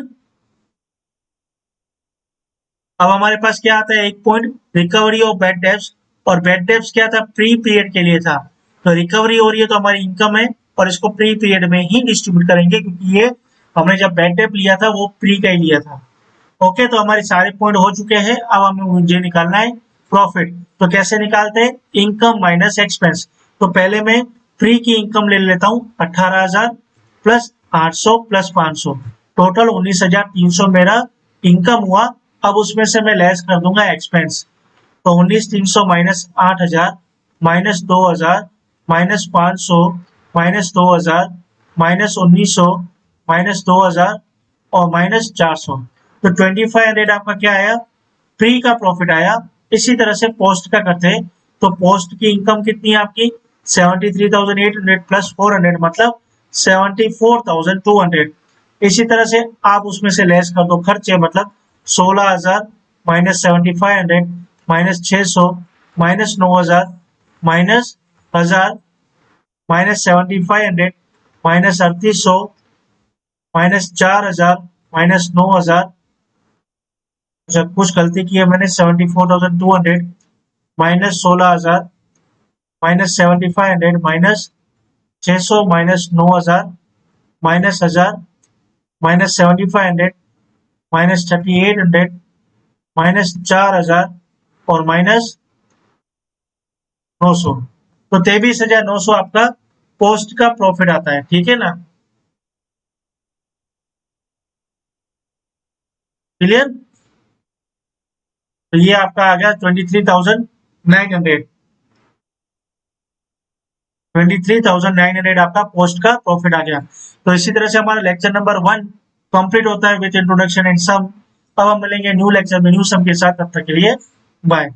अब हमारे पास क्या आता है, एक point recovery of bad debts. और बैड डेब्ट्स क्या था, प्री पीरियड के लिए था। तो रिकवरी हो रही है तो हमारी इनकम है, और इसको प्री पीरियड में ही डिस्ट्रीब्यूट करेंगे, क्योंकि ये हमने जब बैड डेब्ट लिया था वो प्री का ही लिया था। ओके, तो हमारे सारे पॉइंट हो चुके हैं। अब हमें मुझे निकालना है प्रॉफिट। तो कैसे निकालते हैं, इनकम माइनस एक्सपेंस। तो पहले मैं प्री की इनकम ले लेता हूँ, 18,000 प्लस 800 प्लस 500, टोटल 19,300 मेरा इनकम हुआ। अब उसमें से मैं लेस कर दूंगा एक्सपेंस। तो 19,300 minus 8,000 minus 2,000 minus 500 minus 2,000 minus 1900 minus 2,000 और माइनस 400। तो 2500 आपका क्या आया, प्री का प्रॉफिट आया। इसी तरह से पोस्ट का करते हैं। तो पोस्ट की इनकम कितनी है आपकी, 73,800 प्लस 400 मतलब 74,200। इसी तरह से आप उसमें से लेस कर दो खर्चे, मतलब 16,000 minus 7500 minus 600 minus 9,000 minus 1,000 minus 7500 minus 3,800 minus 4,000 minus 9,000। अच्छा, कुछ गलती की है मैंने, 74,200 minus 16,000 minus 7500 minus 600 minus 9,000 minus 1,000 minus 7500 minus 3,800 minus 4,000 और माइनस 900। तो 23,900 आपका पोस्ट का प्रॉफिट आता है। ठीक है ना, क्लियर। तो ये आपका आ गया 23,900। 23,900 आपका पोस्ट का प्रॉफिट आ गया। तो इसी तरह से हमारा लेक्चर नंबर 1 कंप्लीट होता है विद इंट्रोडक्शन एंड सम। अब हम मिलेंगे न्यू लेक्चर में न्यू सम के साथ, तब तक के लिए बाय।